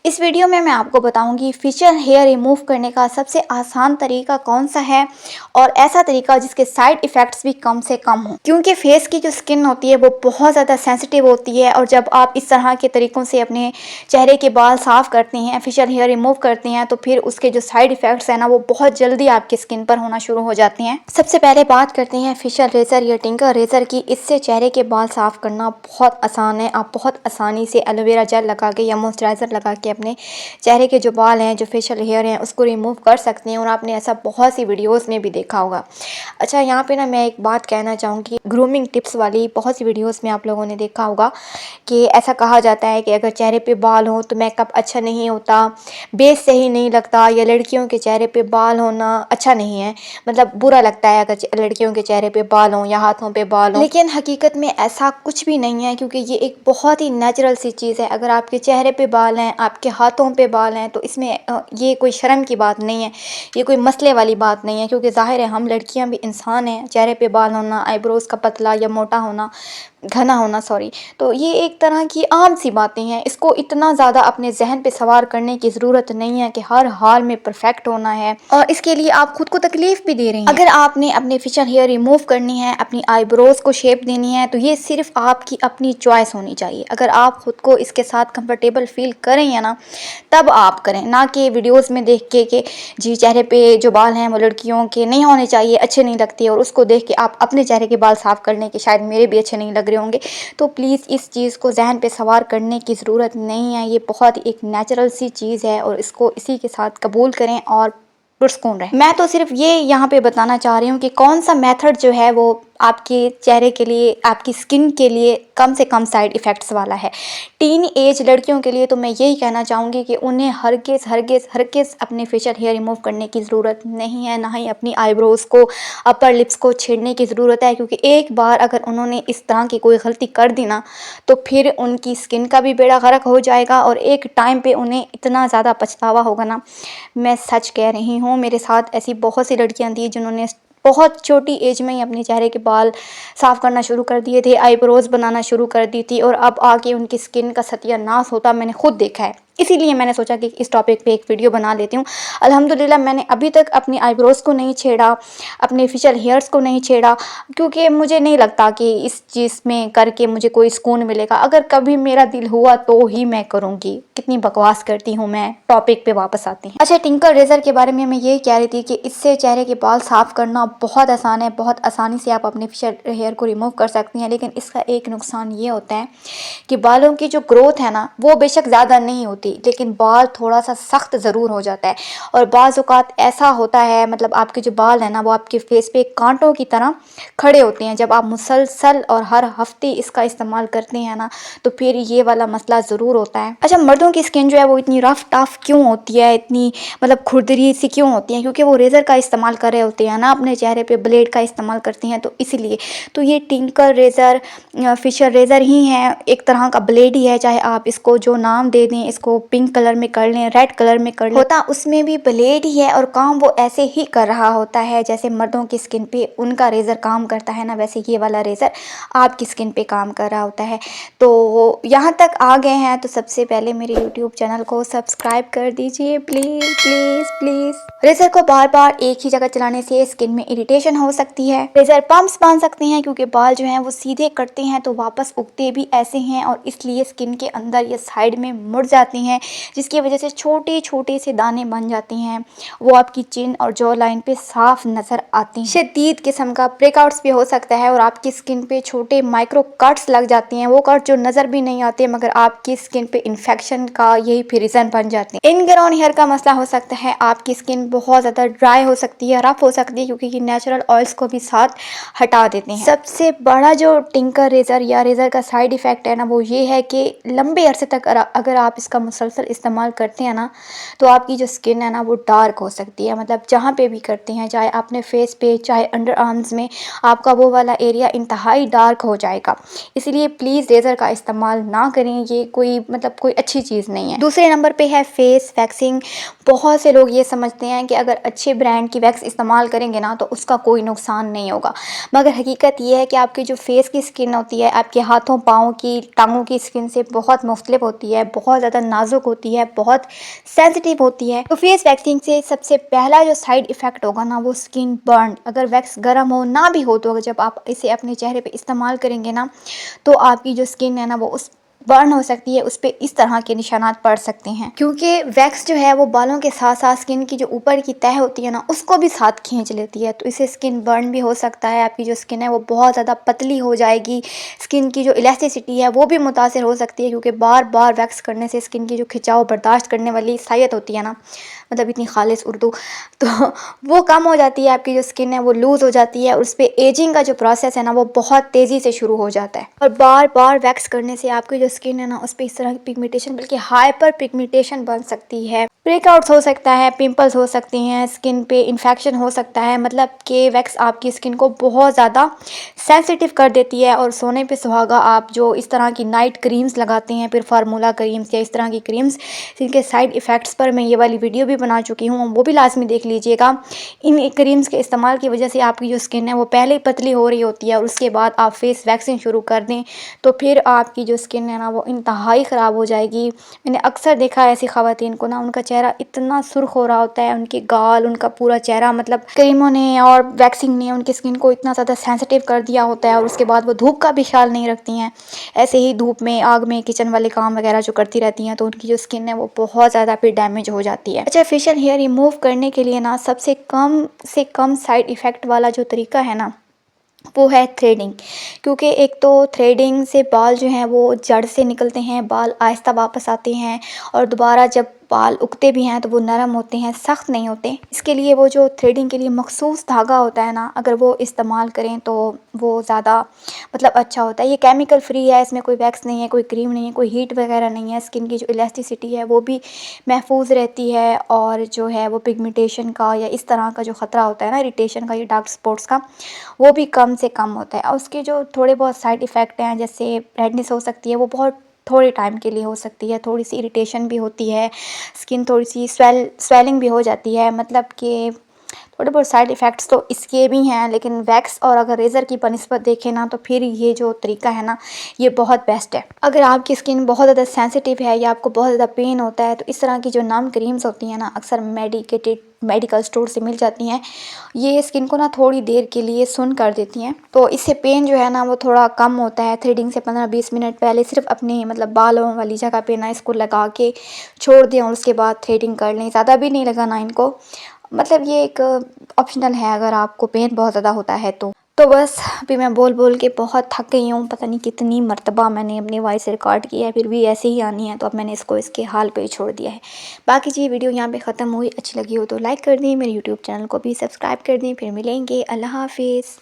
इस वीडियो में मैं आपको बताऊंगी फेशियल हेयर रिमूव करने का सबसे आसान तरीका कौन सा है और ऐसा तरीका जिसके साइड इफ़ेक्ट्स भी कम से कम हो, क्योंकि फेस की जो स्किन होती है वो बहुत ज़्यादा सेंसिटिव होती है। और जब आप इस तरह के तरीकों से अपने चेहरे के बाल साफ़ करते हैं, फेशियल हेयर रिमूव करते हैं, तो फिर उसके जो साइड इफ़ेक्ट्स हैं ना वो बहुत जल्दी आपकी स्किन पर होना शुरू हो जाते हैं। सबसे पहले बात करते हैं फेशियल रेज़र या टिंकर रेज़र की। इससे चेहरे के बाल साफ़ करना बहुत आसान है। आप बहुत आसानी से एलोवेरा जेल लगा के या मॉइस्चराइज़र लगा के अपने चेहरे के जो बाल हैं, जो फेशियल हेयर हैं, उसको रिमूव कर सकते हैं। और आपने ऐसा बहुत सी वीडियोस में भी देखा होगा। अच्छा, यहाँ पे ना मैं एक बात कहना चाहूँगी, ग्रूमिंग टिप्स वाली बहुत सी वीडियोस में आप लोगों ने देखा होगा कि ऐसा कहा जाता है कि अगर चेहरे पे बाल हो तो मेकअप अच्छा नहीं होता, बेस सही नहीं लगता, या लड़कियों के चेहरे पे बाल होना अच्छा नहीं है, मतलब बुरा लगता है अगर लड़कियों के चेहरे पे बाल हों या हाथों पे बाल हों। लेकिन हकीकत में ऐसा कुछ भी नहीं है, क्योंकि ये एक बहुत ही नेचुरल सी चीज़ है। अगर आपके चेहरे पे बाल हैं, आपके हाथों पे बाल हैं, तो इसमें ये कोई शर्म की बात नहीं है, ये कोई मसले वाली बात नहीं है, क्योंकि ज़ाहिर है हम लड़कियां भी इंसान हैं। चेहरे पे बाल होना, आईब्रोज़ का पतला या मोटा होना, घना होना सॉरी, तो ये एक तरह की आम सी बातें हैं। इसको इतना ज़्यादा अपने जहन पे सवार करने की ज़रूरत नहीं है कि हर हाल में परफेक्ट होना है, और इसके लिए आप खुद को तकलीफ़ भी दे रही हैं। अगर आपने अपने फेशियल हेयर रिमूव करनी है, अपनी आईब्रोज़ को शेप देनी है, तो ये सिर्फ आपकी अपनी चॉइस होनी चाहिए। अगर आप खुद को इसके साथ कंफर्टेबल फील करें या ना, तब आप करें, ना कि वीडियोस में देख के कि जी चेहरे पे जो बाल हैं वो लड़कियों के नहीं होने चाहिए, अच्छे नहीं लगते, और उसको देख के आप अपने चेहरे के बाल साफ़ कर लें कि शायद मेरे भी अच्छे नहीं लग रहे होंगे। तो प्लीज़ इस चीज़ को जहन पे सवार करने की ज़रूरत नहीं है। ये बहुत एक नेचुरल सी चीज़ है और इसको इसी के साथ कबूल करें और पुरस्कून रहें। मैं तो सिर्फ ये यहाँ पे बताना चाह रही हूँ कि कौन सा मेथड जो है वो आपके चेहरे के लिए, आपकी स्किन के लिए कम से कम साइड इफ़ेक्ट्स वाला है। टीन एज लड़कियों के लिए तो मैं यही कहना चाहूँगी कि उन्हें हरगिज़ अपने फेशियल हेयर रिमूव करने की ज़रूरत नहीं है, ना ही अपनी आईब्रोज़ को, अपर लिप्स को छेड़ने की ज़रूरत है। क्योंकि एक बार अगर उन्होंने इस तरह की कोई गलती कर दी ना, तो फिर उनकी स्किन का भी बेड़ा गर्क हो जाएगा और एक टाइम पे उन्हें इतना ज़्यादा पछतावा होगा ना। मैं सच कह रही हूँ, मेरे साथ ऐसी बहुत सी लड़कियाँ थी जिन्होंने बहुत छोटी एज में ही अपने चेहरे के बाल साफ़ करना शुरू कर दिए थे, आईब्रोज़ बनाना शुरू कर दी थी, और अब आके उनकी स्किन का सत्यानाश होता मैंने खुद देखा है। इसीलिए मैंने सोचा कि इस टॉपिक पे एक वीडियो बना लेती हूँ। अल्हम्दुलिल्लाह मैंने अभी तक अपनी आईब्रोज़ को नहीं छेड़ा, अपने फेशियल हेयर्स को नहीं छेड़ा, क्योंकि मुझे नहीं लगता कि इस चीज़ में करके मुझे कोई सुकून मिलेगा। अगर कभी मेरा दिल हुआ तो ही मैं करूँगी। कितनी बकवास करती हूँ मैं। टॉपिक पे वापस आती हूँ। अच्छा, टिंकर रेज़र के बारे में मैं ये कह रही थी कि इससे चेहरे के बाल साफ़ करना बहुत आसान है। बहुत आसानी से आप अपने फेशियल हेयर को रिमूव कर सकती हैं। लेकिन इसका एक नुकसान ये होता है कि बालों की जो ग्रोथ है ना, वो बेशक ज़्यादा नहीं होती, लेकिन बाल थोड़ा सा सख्त ज़रूर हो जाता है। और बाज़ औक़ात ऐसा होता है, मतलब आपके जो बाल है ना वो आपके फेस पे कांटों की तरह खड़े होते हैं। जब आप मुसलसल और हर हफ्ते इसका इस्तेमाल करते हैं ना, तो फिर ये वाला मसला ज़रूर होता है। अच्छा, मर्दों की स्किन जो है वो इतनी रफ टफ क्यों होती है, इतनी मतलब खुरदरी सी क्यों होती है? क्योंकि वो रेज़र का इस्तेमाल कर रहे होते हैं ना, अपने चेहरे पे ब्लेड का इस्तेमाल करती हैं, तो इसीलिए। तो ये टिंकर रेज़र फेशियल रेज़र ही है, एक तरह का ब्लेड ही है। चाहे आप इसको जो नाम दे दें, इसको पिंक कलर में कर लें, रेड कलर में कर लें, होता उसमें भी ब्लेड ही है, और काम वो ऐसे ही कर रहा होता है जैसे मर्दों की स्किन पे उनका रेज़र काम करता है ना, वैसे ये वाला रेज़र आपकी स्किन पे काम कर रहा होता है। तो यहाँ तक आ गए हैं तो सबसे पहले मेरे यूट्यूब चैनल को सब्सक्राइब कर दीजिए प्लीज़ प्लीज़ प्लीज़। रेज़र को बार बार एक ही जगह चलाने से स्किन में इरिटेशन हो सकती है। रेज़र पम्प्स बांध सकते हैं, क्योंकि बाल जो हैं वो सीधे कटते हैं तो वापस उगते भी ऐसे हैं, और इसलिए स्किन के अंदर या साइड में मुड़ जाती हैं, जिसकी वजह से छोटे छोटे से दाने बन जाते हैं। वो आपकी चिन और जॉ लाइन पे साफ नज़र आती हैं। शदीद किस्म का ब्रेकआउट्स भी हो सकता है, और आपकी स्किन पे छोटे माइक्रो कट्स लग जाती हैं। वो कट जो नज़र भी नहीं आते, मगर आपकी स्किन पे इन्फेक्शन का यही फिर रीज़न बन जाते हैं। इनग्राउंड हेयर का मसला हो सकता है, आपकी स्किन बहुत ज़्यादा ड्राई हो सकती है, रफ हो सकती है, क्योंकि ये नेचुरल ऑयल्स को भी साथ हटा देते हैं। सबसे बड़ा जो टिंकर रेज़र या रेज़र का साइड इफ़ेक्ट है ना, वो ये है कि लंबे अरसे तक अगर आप इसका मुसलसल इस्तेमाल करते हैं ना, तो आपकी जो स्किन है ना वो डार्क हो सकती है। मतलब जहाँ पे भी करते हैं, चाहे अपने फेस पे, चाहे अंडर आर्म्स में, आपका वो वाला एरिया इंतहाई डार्क हो जाएगा। इसलिए प्लीज़ रेज़र का इस्तेमाल ना करें, ये कोई मतलब कोई अच्छी चीज़ नहीं है। दूसरे नंबर पे है फेस वैक्सिंग। बहुत से लोग ये समझते हैं कि अगर अच्छे ब्रांड की वैक्स इस्तेमाल करेंगे ना तो उसका कोई नुकसान नहीं होगा, मगर हकीकत ये है कि आपकी जो फेस की स्किन होती है, आपके हाथों पाँव की, टांगों की स्किन से बहुत मुख्तलिफ होती है, बहुत ज़्यादा नाजुक नाजुक होती है, बहुत सेंसिटिव होती है। तो फेस वैक्सिंग से सबसे पहला जो साइड इफ़ेक्ट होगा ना वो स्किन बर्न। अगर वैक्स गर्म हो ना भी हो तो अगर जब आप इसे अपने चेहरे पे इस्तेमाल करेंगे ना तो आपकी जो स्किन है ना वो उस बर्न हो सकती है, उस पर इस तरह के निशानात पड़ सकते हैं, क्योंकि वैक्स जो है वो बालों के साथ साथ स्किन की जो ऊपर की तह होती है ना उसको भी साथ खींच लेती है। तो इससे स्किन बर्न भी हो सकता है, आपकी जो स्किन है वो बहुत ज़्यादा पतली हो जाएगी, स्किन की जो इलास्टिसिटी है वो भी मुतासर हो सकती है, क्योंकि बार बार वैक्स करने से स्किन की जो खिंचाव बर्दाश्त करने वाली सायत होती है ना, मतलब इतनी खालिस उर्दू, तो वो कम हो जाती है, आपकी जो स्किन है वो लूज़ हो जाती है और उस पर एजिंग का जो प्रोसेस है ना वो बहुत तेज़ी से शुरू हो जाता है। और बार बार वैक्स करने से आपकी जो स्किन है ना उस पर इस तरह की पिगमेंटेशन, बल्कि हाइपर पिगमेंटेशन बन सकती है, ब्रेकआउट्स हो सकता है, पिंपल्स हो सकती हैं, स्किन पे इन्फेक्शन हो सकता है। मतलब कि वैक्स आपकी स्किन को बहुत ज़्यादा सेंसिटिव कर देती है। और सोने पे सुहागा आप जो इस तरह की नाइट क्रीम्स लगाते हैं, फिर फार्मूला क्रीम्स या इस तरह की क्रीम्स, जिनके साइड इफ़ेक्ट्स पर मैं ये वाली वीडियो भी बना चुकी हूँ, वो भी लाजमी देख लीजिएगा। इन क्रीम्स के इस्तेमाल की वजह से आपकी जो स्किन है वो पहले ही पतली हो रही होती है और उसके बाद आप फेस वैक्सिंग शुरू कर दें तो फिर आपकी जो स्किन है ना वो इंतहाई ख़राब हो जाएगी। मैंने अक्सर देखा है ऐसी ख़वातीन को ना, उनका चेहरा इतना सुर्ख हो रहा होता है, उनके गाल, उनका पूरा चेहरा, मतलब क्रीमों ने और वैक्सिंग ने उनकी स्किन को इतना ज़्यादा सेंसिटिव कर दिया होता है, और उसके बाद वो धूप का भी ख्याल नहीं रखती हैं। ऐसे ही धूप में, आग में, किचन वाले काम वगैरह जो करती रहती हैं तो उनकी जो स्किन है वो बहुत ज़्यादा फिर डैमेज हो जाती है। अच्छा, फेशियल हेयर रिमूव करने के लिए ना सबसे कम से कम साइड इफ़ेक्ट वाला जो तरीका है ना वो है थ्रेडिंग, क्योंकि एक तो थ्रेडिंग से बाल जो हैं वो जड़ से निकलते हैं, बाल आहिस्ता वापस आते हैं और दोबारा जब बाल उगते भी हैं तो वो नरम होते हैं, सख्त नहीं होते। इसके लिए वो जो थ्रेडिंग के लिए मखसूस धागा होता है ना, अगर वो इस्तेमाल करें तो वो ज़्यादा मतलब अच्छा होता है। ये केमिकल फ्री है, इसमें कोई वैक्स नहीं है, कोई क्रीम नहीं है, कोई हीट वगैरह नहीं है, स्किन की जो इलास्टिसिटी है वो भी महफूज रहती है, और जो है वो पिगमेंटेशन का या इस तरह का जो ख़तरा होता है ना, इरिटेशन का या डार्क स्पॉट्स का, वो भी कम से कम होता है। और उसके जो थोड़े बहुत साइड इफ़ेक्ट हैं, जैसे रेडनेस हो सकती है, वो बहुत थोड़े टाइम के लिए हो सकती है, थोड़ी सी इरिटेशन भी होती है, स्किन थोड़ी सी स्वेलिंग भी हो जाती है, मतलब कि थोड़े बहुत साइड इफ़ेक्ट्स तो इसके भी हैं। लेकिन वैक्स और अगर रेज़र की बनिस्बत देखें ना तो फिर ये जो तरीका है ना ये बहुत बेस्ट है। अगर आपकी स्किन बहुत ज़्यादा सेंसिटिव है या आपको बहुत ज़्यादा पेन होता है तो इस तरह की जो नम क्रीम्स होती हैं ना, अक्सर मेडिकल स्टोर से मिल जाती हैं, ये स्किन को ना थोड़ी देर के लिए सुन्न कर देती हैं, तो इससे पेन जो है ना वो थोड़ा कम होता है। थ्रेडिंग से 15-20 मिनट पहले सिर्फ अपनी मतलब बालों वाली जगह पे ना इसको लगा के छोड़ दें और उसके बाद थ्रेडिंग कर लें, ज़्यादा भी नहीं लगाना इनको। मतलब ये एक ऑप्शनल है अगर आपको पेन बहुत ज़्यादा होता है तो बस अभी मैं बोल बोल के बहुत थक गई हूँ, पता नहीं कितनी मर्तबा मैंने अपनी वॉइस रिकॉर्ड किया है, फिर भी ऐसे ही आनी है, तो अब मैंने इसको इसके हाल पे ही छोड़ दिया है। बाकी जी वीडियो यहाँ पे ख़त्म हुई, अच्छी लगी हो तो लाइक कर दें, मेरे यूट्यूब चैनल को भी सब्सक्राइब कर दें। फिर मिलेंगे, अल्लाह हाफिज़।